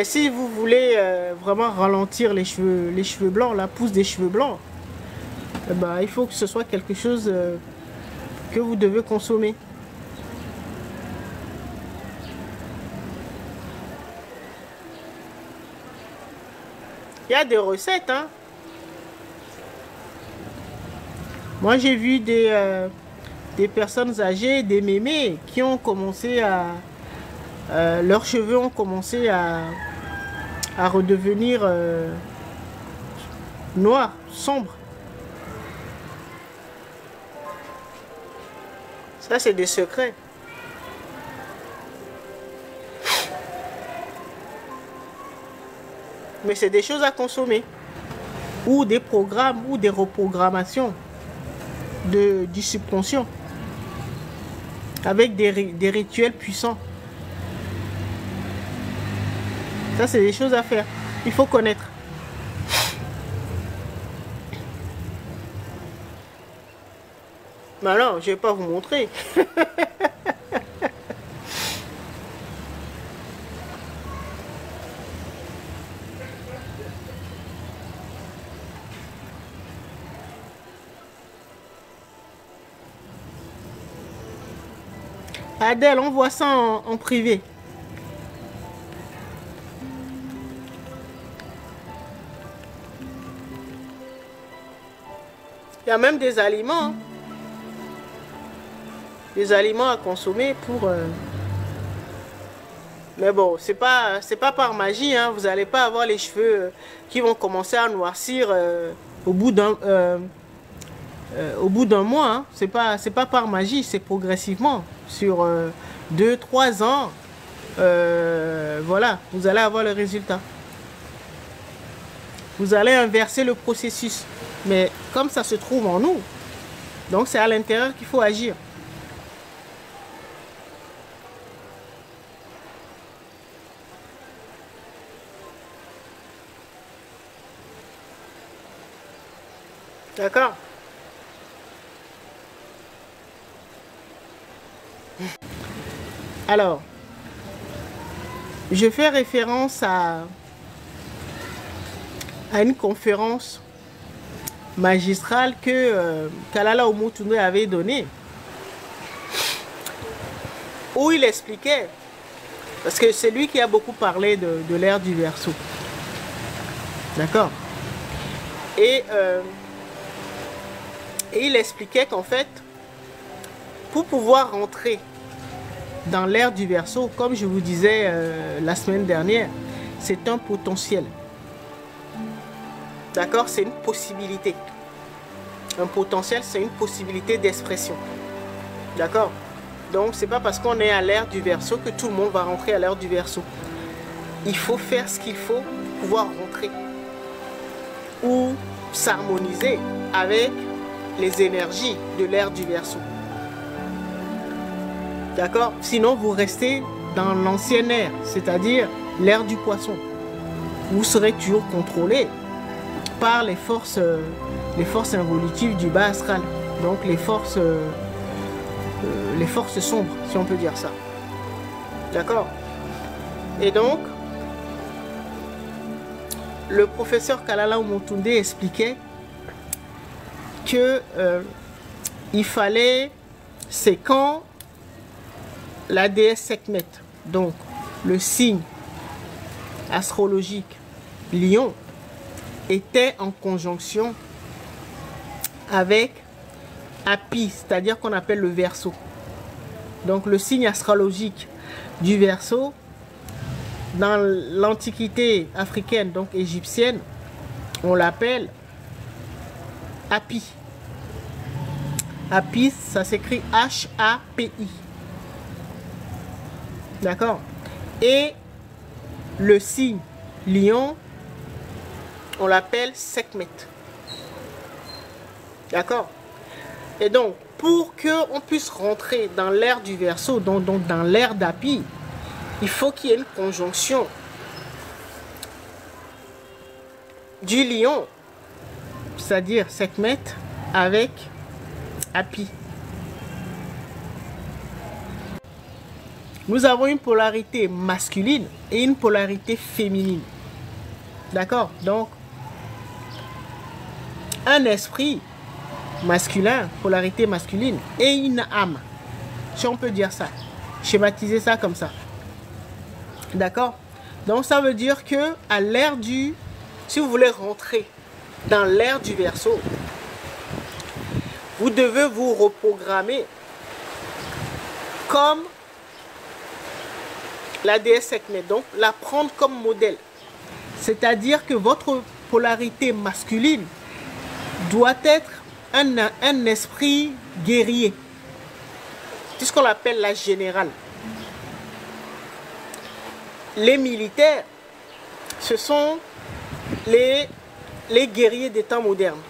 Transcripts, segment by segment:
Mais si vous voulez vraiment ralentir les cheveux blancs, la pousse des cheveux blancs, eh ben, il faut que ce soit quelque chose que vous devez consommer. Il y a des recettes, hein. Moi, j'ai vu des personnes âgées, des mémés, qui ont commencé à... leurs cheveux ont commencé à redevenir noirs, sombres. Ça, c'est des secrets. Mais c'est des choses à consommer. Ou des programmes, ou des reprogrammations du subconscient. Avec des rituels puissants. Ça, c'est des choses à faire. Il faut connaître. Mais non, je ne vais pas vous montrer. Adèle, on voit ça en privé. Il y a même des aliments. Hein. Des aliments à consommer pour... Mais bon, c'est pas par magie. Hein. Vous n'allez pas avoir les cheveux qui vont commencer à noircir au bout d'un mois. Hein. C'est pas par magie, c'est progressivement. Sur 2-3 ans, voilà, vous allez avoir le résultat. Vous allez inverser le processus. Mais comme ça se trouve en nous, donc c'est à l'intérieur qu'il faut agir. D'accord? Alors, je fais référence à une conférence magistrale que Kalala Omotunwe avait donnée, où il expliquait, parce que c'est lui qui a beaucoup parlé de l'ère du Verseau. D'accord? Et il expliquait qu'en fait, pour pouvoir rentrer dans l'ère du Verseau, comme je vous disais la semaine dernière, c'est un potentiel. D'accord? C'est une possibilité. Un potentiel, c'est une possibilité d'expression. D'accord? Donc, c'est pas parce qu'on est à l'ère du Verseau que tout le monde va rentrer à l'ère du Verseau. Il faut faire ce qu'il faut pour pouvoir rentrer. Ou s'harmoniser avec les énergies de l'ère du Verseau. D'accord? Sinon, vous restez dans l'ancienne ère, c'est-à-dire l'ère du Poisson. Vous serez toujours contrôlé par les forces involutives du bas astral. Donc les forces sombres, si on peut dire ça. D'accord? Et donc, le professeur Kalala Omotunwe expliquait que il fallait, c'est quand la déesse Sekhmet, donc le signe astrologique Lion, était en conjonction avec Hapi, c'est-à-dire qu'on appelle le Verseau. Donc le signe astrologique du Verseau, dans l'antiquité africaine, donc égyptienne, on l'appelle Hapi. Hapi, ça s'écrit H-A-P-I. D'accord? Et le signe Lion, on l'appelle Sekhmet. D'accord? Et donc, pour qu'on puisse rentrer dans l'ère du Verseau, donc dans l'ère d'Hapi, il faut qu'il y ait une conjonction du lion, c'est-à-dire Sekhmet, avec Hapi. Nous avons une polarité masculine et une polarité féminine. D'accord? Donc, un esprit masculin, polarité masculine, et une âme. Si on peut dire ça. Schématiser ça comme ça. D'accord? Donc, ça veut dire que à l'ère du... Si vous voulez rentrer dans l'ère du Verseau, vous devez vous reprogrammer comme la déesse Sekhmet. Donc, la prendre comme modèle. C'est-à-dire que votre polarité masculine doit être un esprit guerrier. C'est ce qu'on appelle la générale. Les militaires, ce sont les guerriers des temps modernes.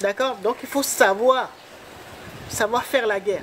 D'accord? Donc il faut savoir faire la guerre.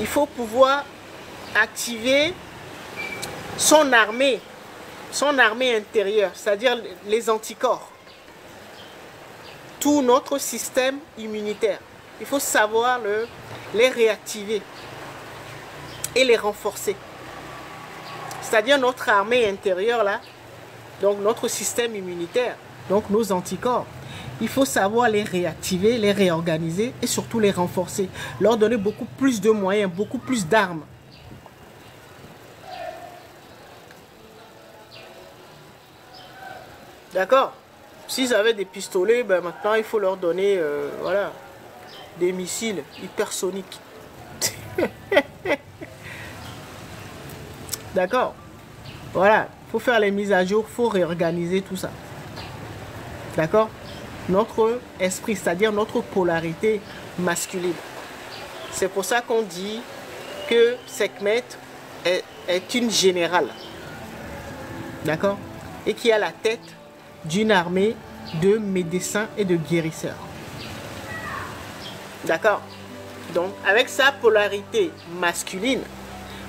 Il faut pouvoir activer son armée intérieure, c'est-à-dire les anticorps. Tout notre système immunitaire. Il faut savoir les réactiver et les renforcer. C'est-à-dire notre armée intérieure là, donc notre système immunitaire, donc nos anticorps. Il faut savoir les réactiver, les réorganiser et surtout les renforcer. Leur donner beaucoup plus de moyens, beaucoup plus d'armes. D'accord? S'ils avaient des pistolets, ben maintenant il faut leur donner voilà, des missiles hypersoniques. D'accord? Voilà, il faut faire les mises à jour, il faut réorganiser tout ça. D'accord? Notre esprit, c'est-à-dire notre polarité masculine. C'est pour ça qu'on dit que Sekhmet est une générale. D'accord? Et qui a la tête d'une armée de médecins et de guérisseurs. D'accord? Donc, avec sa polarité masculine,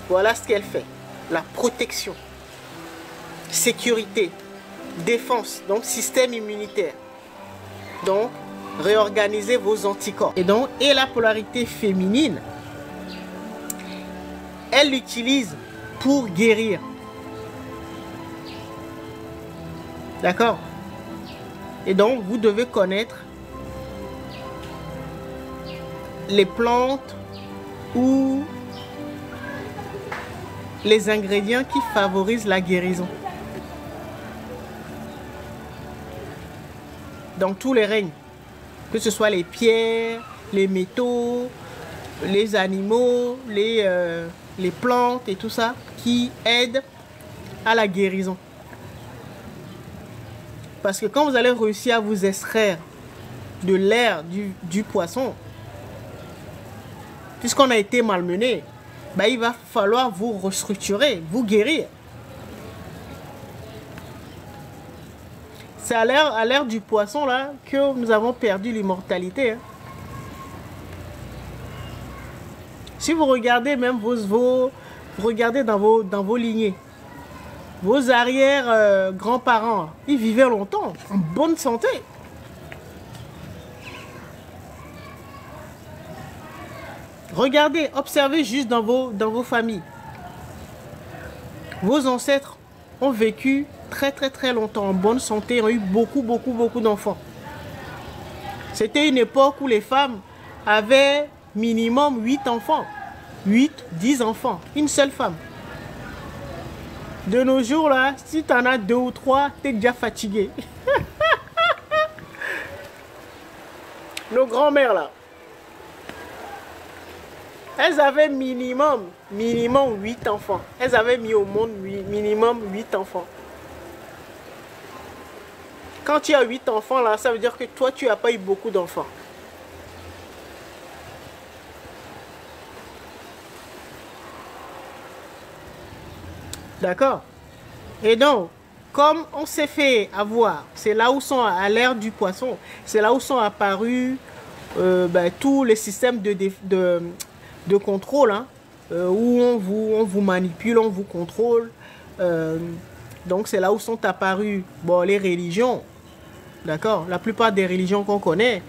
voilà ce qu'elle fait. La protection, sécurité, défense, donc système immunitaire. Donc, réorganiser vos anticorps. Et la polarité féminine, elle l'utilise pour guérir. D'accord? Et donc, vous devez connaître les plantes ou les ingrédients qui favorisent la guérison. Dans tous les règnes, que ce soit les pierres, les métaux, les animaux, les plantes et tout ça, qui aident à la guérison. Parce que quand vous allez réussir à vous extraire de l'air du poisson, puisqu'on a été malmené, ben il va falloir vous restructurer, vous guérir. C'est à l'ère du poisson là que nous avons perdu l'immortalité. Hein. Si vous regardez même regardez dans vos lignées, vos arrière grands-parents, ils vivaient longtemps, en bonne santé. Regardez, observez juste dans vos familles. Vos ancêtres ont vécu très longtemps en bonne santé, ont eu beaucoup d'enfants. C'était une époque où les femmes avaient minimum 8 enfants. 8, 10 enfants, une seule femme. De nos jours là, si tu en as 2 ou 3, tu es déjà fatigué. Nos grands-mères là, elles avaient minimum 8 enfants. Elles avaient mis au monde minimum 8 enfants. Quand tu as 8 enfants là, ça veut dire que toi tu n'as pas eu beaucoup d'enfants. D'accord? Et donc, comme on s'est fait avoir, c'est là où sont à l'ère du poisson, c'est là où sont apparus tous les systèmes de contrôle, hein, où on vous manipule, on vous contrôle. Donc c'est là où sont apparues les religions. D'accord? La plupart des religions qu'on connaît,